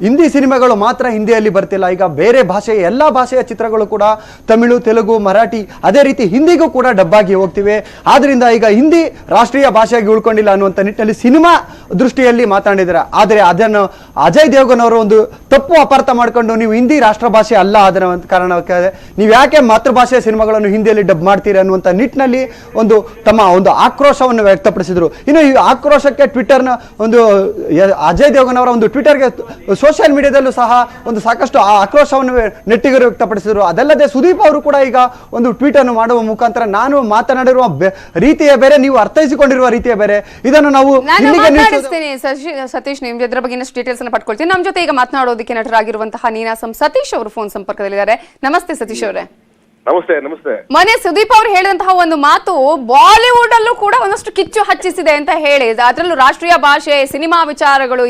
ಹಿಂದಿ ಸಿನಿಮಾಗಳು ಮಾತ್ರ ಹಿಂದಿಯಲ್ಲಿ ಬರ್ತಿಲ್ಲ, ಈಗ ಬೇರೆ ಭಾಷೆ ಎಲ್ಲ ಭಾಷೆಯ ಚಿತ್ರಗಳು ಕೂಡ ತಮಿಳು, ತೆಲುಗು, ಮರಾಠಿ, ಅದೇ ರೀತಿ ಹಿಂದಿಗೂ ಕೂಡ ಡಬ್ಬಾಗಿ ಹೋಗ್ತಿವೆ. ಆದ್ರಿಂದ ಈಗ ಹಿಂದಿ ರಾಷ್ಟ್ರೀಯ ಭಾಷೆಯಾಗಿ ಉಳ್ಕೊಂಡಿಲ್ಲ ಅನ್ನುವಂಥ ನಿಟ್ಟಿನಲ್ಲಿ ಸಿನಿಮಾ ದೃಷ್ಟಿಯಲ್ಲಿ ಮಾತಾಡಿದ್ದಾರೆ. ಆದರೆ ಅದನ್ನು ಅಜಯ್ ದೇವಗನ್ ಅವರು ಒಂದು ತಪ್ಪು ಅಪಾರ್ಥ ಮಾಡ್ಕೊಂಡು ನೀವು ಹಿಂದಿ ರಾಷ್ಟ್ರ ಭಾಷೆ ಅಲ್ಲ ಅದರ ಒಂದು ಕಾರಣಕ್ಕೆ ನೀವು ಯಾಕೆ ಮಾತೃಭಾಷೆಯ ಸಿನಿಮಾಗಳನ್ನು ಹಿಂದಿಯಲ್ಲಿ ಡಬ್ ಮಾಡ್ತೀರಿ ಅನ್ನುವಂಥ ನಿಟ್ಟಿನಲ್ಲಿ ತಮ್ಮ ಒಂದು ಆಕ್ರೋಶವನ್ನು ವ್ಯಕ್ತಪಡಿಸಿದರು. ಇನ್ನು ಈ ಆಕ್ರೋಶಕ್ಕೆ ಟ್ವಿಟರ್ನ ಅಜಯ್ ದೇವಗನ್ ಅವರ ಒಂದು ಟ್ವಿಟರ್ಗೆ ಸೋಷಿಯಲ್ ಮೀಡಿಯಾದಲ್ಲೂ ಸಹ ಸಾಕಷ್ಟು ಆಕ್ರೋಶವನ್ನು ನೆಟ್ಟಿಗರು ವ್ಯಕ್ತಪಡಿಸಿದರು. ಅದಲ್ಲದೆ ಸುದೀಪ್ ಅವರು ಕೂಡ ಈಗ ಒಂದು ಟ್ವೀಟ್ ಅನ್ನು ಮಾಡುವ ಮುಖಾಂತರ ನಾನು ಮಾತನಾಡಿರುವ ರೀತಿಯೇ ಬೇರೆ, ನೀವು ಅರ್ಥೈಸಿಕೊಂಡಿರುವ ರೀತಿಯೇ ಬೇರೆ, ಇದನ್ನು ನಾವು ಸತೀಶ್ ನಿಮ್ ಇದ್ರ ಬಗ್ಗೆ ಇನ್ನಷ್ಟು ಡೀಟೇಲ್ಸ್ ಅನ್ನು ಪಡ್ಕೊಳ್ತೀನಿ. ನಮ್ಮ ಜೊತೆ ಈಗ ಮಾತನಾಡೋದಕ್ಕೆ ನಟರಾಗಿರುವಂತಹ ನೀನಾಸಂ ಸತೀಶ್ ಅವರು ಫೋನ್ ಸಂಪರ್ಕದಲ್ಲಿದ್ದಾರೆ. ನಮಸ್ತೆ ಸತೀಶ್ ಅವರೇ. ನಮಸ್ತೆ. ನಮಸ್ತೆ. ಮೊನ್ನೆ ಸುದೀಪ್ ಅವರು ಹೇಳಿದಂತಹ ಒಂದು ಮಾತು ಬಾಲಿವುಡ್ ಅಲ್ಲೂ ಕೂಡ ಒಂದಷ್ಟು ಕಿಚ್ಚು ಹಚ್ಚಿಸಿದೆ ಅಂತ ಹೇಳಿ, ಅದರಲ್ಲೂ ರಾಷ್ಟ್ರೀಯ ಭಾಷೆ ಸಿನಿಮಾ ವಿಚಾರಗಳು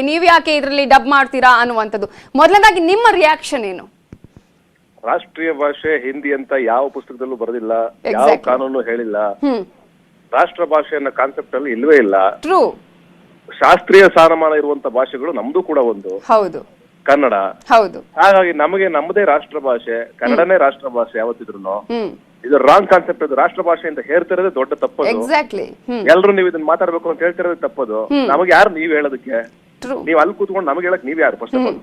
ನೀವ್ ಯಾಕೆ ಇದರಲ್ಲಿ ಡಬ್ ಮಾಡ್ತೀರಾ ಅನ್ನುವಂಥದ್ದು. ಮೊದಲನೇದಾಗಿ ನಿಮ್ಮ ರಿಯಾಕ್ಷನ್ ಏನು? ರಾಷ್ಟ್ರೀಯ ಭಾಷೆ ಹಿಂದಿ ಅಂತ ಯಾವ ಪುಸ್ತಕದಲ್ಲೂ ಬರೆದಿಲ್ಲ, ಯಾವ ಕಾನೂನು ಹೇಳಿಲ್ಲ. ರಾಷ್ಟ್ರ ಭಾಷೆ ಅನ್ನೋ ಕಾನ್ಸೆಪ್ಟ್ ಅಲ್ಲಿ ಇಲ್ವೇ ಇಲ್ಲ. ಟ್ರೂ. ಶಾಸ್ತ್ರೀಯ ಸ್ಥಾನಮಾನ ಇರುವಂತ ಭಾಷೆಗಳು ನಮ್ದು ಕೂಡ ಒಂದು. ಹೌದು. ಕನ್ನಡ. ಹೌದು. ಹಾಗಾಗಿ ನಮಗೆ ನಮ್ಮದೇ ರಾಷ್ಟ್ರ ಭಾಷೆ, ಕನ್ನಡನೇ ರಾಷ್ಟ್ರ ಭಾಷೆ ಯಾವತ್ತಿದ್ರು. ಇದು ರಾಂಗ್ ಕಾನ್ಸೆಪ್ಟ್. ಇದು ರಾಷ್ಟ್ರ ಭಾಷೆ ಅಂತ ಹೇಳ್ತಿರೋದೇ ದೊಡ್ಡ ತಪ್ಪದು. ಎಕ್ಸಾಕ್ಟ್ಲಿ. ಎಲ್ರು ನೀವು ಇದನ್ನ ಮಾತಾಡ್ಬೇಕು ಅಂತ ಹೇಳ್ತಿರೋದೇ ತಪ್ಪದು. ನಮಗೆ ಯಾರು ನೀವ್ ಹೇಳೋದಕ್ಕೆ? ನೀವ್ ಅಲ್ಲಿ ಕೂತ್ಕೊಂಡು ನಮಗೆ ಹೇಳಕ್ ನೀವ್ ಯಾರು? ಫಸ್ಟ್ ಆಫ್ ಆಲ್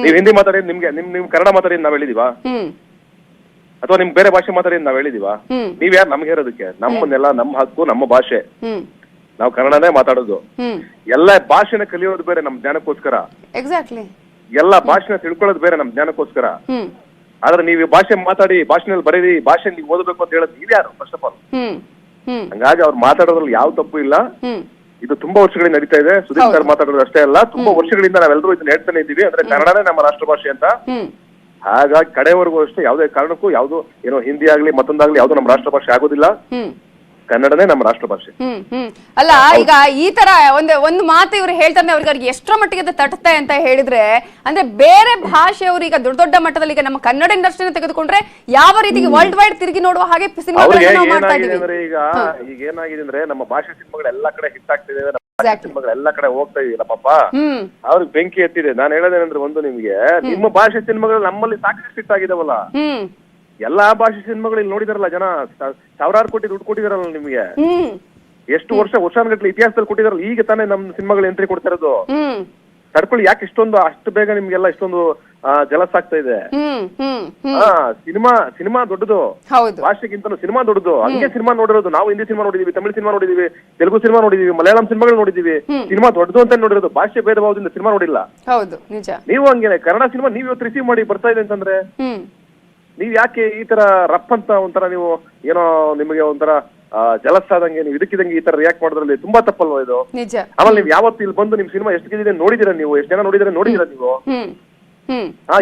ನೀವ್ ಹಿಂದಿ ಮಾತಾಡಿ ನಿಮ್ ಕನ್ನಡ ಮಾತಾಡಿ ನಾವ್ ಹೇಳಿದೀವಾ? ಅಥವಾ ನಿಮ್ ಬೇರೆ ಭಾಷೆ ಮಾತಾಡಿ ನಾವ್ ಹೇಳಿದೀವಾ? ನೀವ್ ಯಾರು ನಮ್ಗೆ ಹೇಳೋದಕ್ಕೆ? ನಮ್ಮನ್ನೆಲ್ಲ ನಮ್ಮ ಹಕ್ಕು, ನಮ್ಮ ಭಾಷೆ. ನಾವು ಕನ್ನಡನೇ ಮಾತಾಡೋದು. ಎಲ್ಲ ಭಾಷೆನ ಕಲಿಯೋದು ಬೇರೆ ನಮ್ ಜ್ಞಾನಕ್ಕೋಸ್ಕರ. ಎಕ್ಸಾಕ್ಟ್ಲಿ. ಎಲ್ಲ ಭಾಷೆನ ತಿಳ್ಕೊಳ್ಳೋದು ಬೇರೆ ನಮ್ ಜ್ಞಾನಕ್ಕೋಸ್ಕರ. ಆದ್ರೆ ನೀವು ಭಾಷೆ ಮಾತಾಡಿ, ಭಾಷೆನಲ್ಲಿ ಬರೀರಿ, ಭಾಷೆ ನೀವು ಓದಬೇಕು ಅಂತ ಹೇಳೋದು ನೀವ್ ಯಾರು? First of all. ಹಂಗಾಗಿ ಅವ್ರು ಮಾತಾಡೋದ್ರಲ್ಲಿ ಯಾವ ತಪ್ಪು ಇಲ್ಲ. ಇದು ತುಂಬಾ ವರ್ಷಗಳಿಂದ ನಡೀತಾ ಇದೆ. ಸುದೀಪ್ ಸರ್ ಮಾತಾಡೋದು ಅಷ್ಟೇ ಅಲ್ಲ, ತುಂಬಾ ವರ್ಷಗಳಿಂದ ನಾವೆಲ್ಲರೂ ಇದನ್ನ ಹೇಳ್ತಾನೆ ಇದ್ದೀವಿ. ಅಂದ್ರೆ ಕನ್ನಡನೇ ನಮ್ಮ ರಾಷ್ಟ್ರ ಭಾಷೆ ಅಂತ. ಹಾಗಾಗಿ ಕಡೆವರೆಗೂ ಅಷ್ಟೇ ಯಾವುದೇ ಕಾರಣಕ್ಕೂ ಯಾವ್ದು ಹಿಂದಿ ಆಗ್ಲಿ ಮತ್ತೊಂದಾಗ್ಲಿ ಯಾವ್ದು ನಮ್ಮ ರಾಷ್ಟ್ರ ಭಾಷೆ ಆಗೋದಿಲ್ಲ. ಕನ್ನಡನೇ ನಮ್ಮ ರಾಷ್ಟ್ರ ಭಾಷೆ. ಅಲ್ಲ, ಈಗ ಈ ತರ ಒಂದು ಮಾತು ಇವ್ರು ಹೇಳ್ತಾರೆ, ಅವ್ರಿಗೆ ಎಷ್ಟರ ಮಟ್ಟಿಗೆ ತಟ್ಟುತ್ತೆ ಅಂತ ಹೇಳಿದ್ರೆ, ಅಂದ್ರೆ ಬೇರೆ ಭಾಷೆಯವರು ಈಗ ದೊಡ್ಡ ದೊಡ್ಡ ಮಟ್ಟದಲ್ಲಿ ಈಗ ನಮ್ಮ ಕನ್ನಡ ಇಂಡಸ್ಟ್ರಿನ ತೆಗೆದುಕೊಂಡ್ರೆ ಯಾವ ರೀತಿಗೆ ವರ್ಲ್ಡ್ ವೈಡ್ ತಿರುಗಿ ನೋಡುವ ಹಾಗೆ ಈಗ ಏನಾಗಿದೆ ಅಂದ್ರೆ ನಮ್ಮ ಭಾಷೆ ಸಿನಿಮಾಗಳು ಎಲ್ಲಾ ಕಡೆ ಹಿಟ್ ಆಗ್ತಿದೆ, ಸಿನಿಮಾಗಳು ಎಲ್ಲಾ ಕಡೆ ಹೋಗ್ತಾ ಇದೆಯಲ್ಲ ಪಾಪ, ಅವ್ರಿಗೆ ಬೆಂಕಿ ಎತ್ತಿದೆ. ನಾನು ಹೇಳೋದೇನಂದ್ರೆ ನಿಮ್ಗೆ ನಿಮ್ಮ ಭಾಷೆ ಸಿನಿಮಾಗಳು ನಮ್ಮಲ್ಲಿ ಸಾಕಷ್ಟು ಹಿಟ್ ಆಗಿದಾವಲ್ಲ. ಎಲ್ಲಾ ಭಾಷೆ ಸಿನಿಮಾಗಳು ಇಲ್ಲಿ ನೋಡಿದಾರಲ್ಲ ಜನ, ಸಾವಿರಾರು ಕೋಟಿ ದುಡ್ಡು ಕೊಟ್ಟಿದಾರಲ್ಲ ನಿಮ್ಗೆ. ಎಷ್ಟು ವರ್ಷಾನುಗಟ್ಲೆ ಇತಿಹಾಸದಲ್ಲಿ ಕೊಟ್ಟಿದಾರಲ್ಲ. ಈಗ ತಾನೇ ನಮ್ ಸಿನಿಮಾಗಳು ಎಂಟ್ರಿ ಕೊಡ್ತಾ ಇರೋದು. ತಡ್ಕೊಳ್ಳಿ, ಯಾಕೆ ಅಷ್ಟು ಬೇಗ ನಿಮ್ಗೆಲ್ಲ ಇಷ್ಟೊಂದು ಜಲಸ್ ಆಗ್ತಾ ಇದೆ? ಸಿನಿಮಾ ದೊಡ್ಡದು, ಭಾಷೆಗಿಂತಲೂ ಸಿನಿಮಾ ದೊಡ್ಡದು. ಹಂಗೆ ಸಿನಿಮಾ ನೋಡಿರೋದು ನಾವು. ಹಿಂದಿ ಸಿನಿಮಾ ನೋಡಿದೀವಿ, ತಮಿಳು ಸಿನಿಮಾ ನೋಡಿದೀವಿ, ತೆಲುಗು ಸಿನಿಮಾ ನೋಡಿದೀವಿ, ಮಲಯಾಳಂ ಸಿನಿಮಾಗಳು ನೋಡಿದೀವಿ. ಸಿನಿಮಾ ದೊಡ್ಡದು ಅಂತ ನೋಡಿರೋದು, ಭಾಷೆ ಭೇದ ಭಾವದಿಂದ ಸಿನಿಮಾ ನೋಡಿಲ್ಲ. ನೀವು ಹಂಗೇನೆ ಕನ್ನಡ ಸಿನಿಮಾ ನೀವ್ ಇವತ್ತು ರಿಸೀವ್ ಮಾಡಿ ಬರ್ತಾ ಇದೆ ಅಂತಂದ್ರೆ ನೀವ್ ಯಾಕೆ ಈ ತರ ರಫ್ ಅಂತ ಒಂಥರ ನೀವು ನಿಮಗೆ ಒಂಥರ ಜಲಸ್ ಆದಂಗೆ ನೀವು ಇದಕ್ಕಿದಂಗೆ ಈ ತರ ರಿಯಾಕ್ಟ್ ಮಾಡೋದ್ರಲ್ಲಿ ತುಂಬಾ ತಪ್ಪಲ್ವಾ ಇದು? ಆಮೇಲೆ ನೀವು ಯಾವತ್ತು ಇಲ್ಲಿ ಬಂದು ನಿಮ್ ಸಿನಿಮಾ ಎಷ್ಟು ನೋಡಿದಿರ ನೀವು? ಎಷ್ಟು ಜನ ನೋಡಿದಿರ ನೀವು?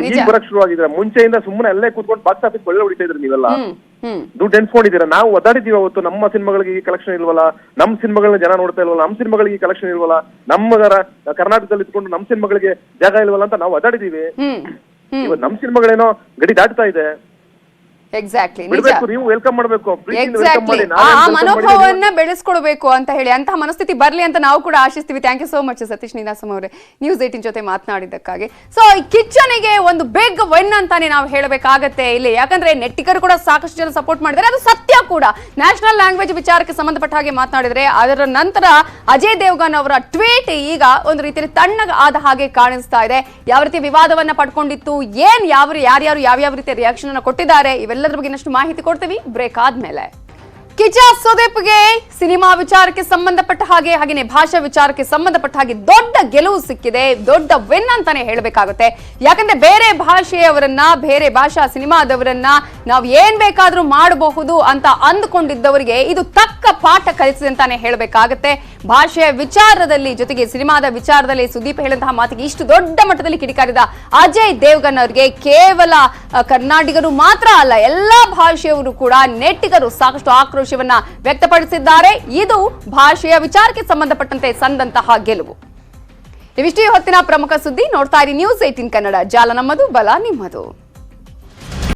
ಈಗ ಬರಕ್ ಶುರು ಆಗಿದ್ರ. ಮುಂಚೆಯಿಂದ ಸುಮ್ಮನೆ ಅಲ್ಲೇ ಕೂತ್ಕೊಂಡು ಬಾಕ್ಸ್ ಆಫೀಸ್ ಒಳ್ಳೆ ಹೊಡಿತಾ ಇದ್ರಿ ನೀವೆಲ್ಲ. ದುಡ್ಡು ಎನ್ಸ್ಕೊಂಡಿದ್ದೀರಾ. ನಾವು ಒದ್ದಾಡಿದೀವಿ ಅವತ್ತು. ನಮ್ಮ ಸಿನಿಮಾಗಳಿಗೆ ಈ ಕಲೆಕ್ಷನ್ ಇಲ್ವಲ್ಲ, ನಮ್ ಸಿನಿಮಾಗಳನ್ನ ಜನ ನೋಡ್ತಾ ಇಲ್ವಲ್ಲ, ನಮ್ ಸಿನಿಮಾಗಳಿಗೆ ಈ ಕಲೆಕ್ಷನ್ ಇಲ್ವಲ್ಲ, ನಮ್ಮ ಕರ್ನಾಟಕದಲ್ಲಿ ಇಟ್ಕೊಂಡು ನಮ್ ಸಿನಿಮಾಗಳಿಗೆ ಜಾಗ ಇಲ್ವಲ್ಲ ಅಂತ ನಾವು ಒದ್ದಾಡಿದೀವಿ. ಇವತ್ತು ನಮ್ ಸಿನಿಮಾಗಳೇನೋ ಗಡಿ ದಾಟ್ತಾ ಇದೆ. ನೀವು ವೆಲ್ಕಮ್ ಮಾಡಬೇಕು, ಮನೋಭಾವವನ್ನ ಬೆಳೆಸ್ಕೊಳ್ಬೇಕು ಅಂತ ಹೇಳಿ, ಅಂತಹ ಮನಸ್ಥಿತಿ ಬರ್ಲಿ ಅಂತ ನಾವು ಕೂಡ ಆಶಿಸ್ತೀವಿ. Thank you so much Satish Ninasam ಅವರೇ, ನ್ಯೂಸ್ 18 ಜೊತೆ ಮಾತನಾಡಿದ್ದಕ್ಕಾಗಿ. ಸೊ ಈ ಕಿಚ್ಚನಿಗೆ ಒಂದು ಬಿಗ್ ವಿನ್ ಅಂತಾನೆ ನಾವು ಹೇಳಬೇಕಾಗತ್ತೆ ಇಲ್ಲಿ. ಯಾಕಂದ್ರೆ ನೆಟ್ಟಿಗರು ಕೂಡ ಸಾಕಷ್ಟು ಜನ ಸಪೋರ್ಟ್ ಮಾಡಿದ್ದಾರೆ, ಅದು ಸತ್ಯ ಕೂಡ. ನ್ಯಾಷನಲ್ ಲ್ಯಾಂಗ್ವೇಜ್ ವಿಚಾರಕ್ಕೆ ಸಂಬಂಧಪಟ್ಟ ಹಾಗೆ ಮಾತನಾಡಿದ್ರೆ, ಅದರ ನಂತರ ಅಜಯ್ ದೇವಗನ್ ಅವರ ಟ್ವೀಟ್ ಈಗ ಒಂದು ರೀತಿಯಲ್ಲಿ ತಣ್ಣಗ ಆದ ಹಾಗೆ ಕಾಣಿಸ್ತಾ ಇದೆ. ಯಾವ ರೀತಿ ವಿವಾದವನ್ನ ಪಡ್ಕೊಂಡಿತ್ತು, ಯಾರ್ಯಾರು ಯಾವ್ಯಾವ ರೀತಿಯ ರಿಯಾಕ್ಷನ್ ಅನ್ನು ಕೊಟ್ಟಿದ್ದಾರೆ, ಇವೆಲ್ಲದರ ಬಗ್ಗೆ ಇನ್ನಷ್ಟು ಮಾಹಿತಿ ಕೊಡ್ತೀವಿ ಬ್ರೇಕ್ ಆದ್ಮೇಲೆ. ಕಿಚ್ಚ ಸುದೀಪ್ಗೆ ಸಿನಿಮಾ ವಿಚಾರಕ್ಕೆ ಸಂಬಂಧಪಟ್ಟ ಹಾಗೆಯೇ ಭಾಷಾ ವಿಚಾರಕ್ಕೆ ಸಂಬಂಧಪಟ್ಟ ಹಾಗೆ ದೊಡ್ಡ ಗೆಲುವು ಸಿಕ್ಕಿದೆ, ದೊಡ್ಡ ವಿನ್ ಅಂತಾನೆ ಹೇಳಬೇಕಾಗುತ್ತೆ. ಯಾಕಂದ್ರೆ ಬೇರೆ ಭಾಷೆಯವರನ್ನ, ಬೇರೆ ಭಾಷಾ ಸಿನಿಮಾದವರನ್ನ ನಾವು ಏನ್ ಬೇಕಾದ್ರೂ ಮಾಡಬಹುದು ಅಂತ ಅಂದುಕೊಂಡಿದ್ದವರಿಗೆ ಇದು ತಕ್ಕ ಪಾಠ ಕಲಿಸಿದೆ ಅಂತಾನೆ ಹೇಳಬೇಕಾಗುತ್ತೆ. ಭಾಷೆಯ ವಿಚಾರದಲ್ಲಿ, ಜೊತೆಗೆ ಸಿನಿಮಾದ ವಿಚಾರದಲ್ಲಿ ಸುದೀಪ್ ಹೇಳಿದಂತಹ ಮಾತಿಗೆ ಇಷ್ಟು ದೊಡ್ಡ ಮಟ್ಟದಲ್ಲಿ ಕಿಡಿಕಾರಿದ ಅಜಯ್ ದೇವಗನ್ ಅವರಿಗೆ ಕೇವಲ ಕರ್ನಾಟಕರು ಮಾತ್ರ ಅಲ್ಲ, ಎಲ್ಲಾ ಭಾಷೆಯವರು ಕೂಡ ನೆಟ್ಟಿಗರು ಸಾಕಷ್ಟು ಆಕ್ರೋಶವನ್ನ ವ್ಯಕ್ತಪಡಿಸಿದ್ದಾರೆ. ಇದು ಭಾಷೆಯ ವಿಚಾರಕ್ಕೆ ಸಂಬಂಧಪಟ್ಟಂತೆ ಸಂದಂತಹ ಗೆಲುವು. ಇವಿಷ್ಟೇ ಹೊತ್ತಿನ ಪ್ರಮುಖ ಸುದ್ದಿ. ನೋಡ್ತಾ ಇರಿ ನ್ಯೂಸ್ 18 ಕನ್ನಡ. ಜಾಲ ನಮ್ಮದು, ಬಲ ನಿಮ್ಮದು.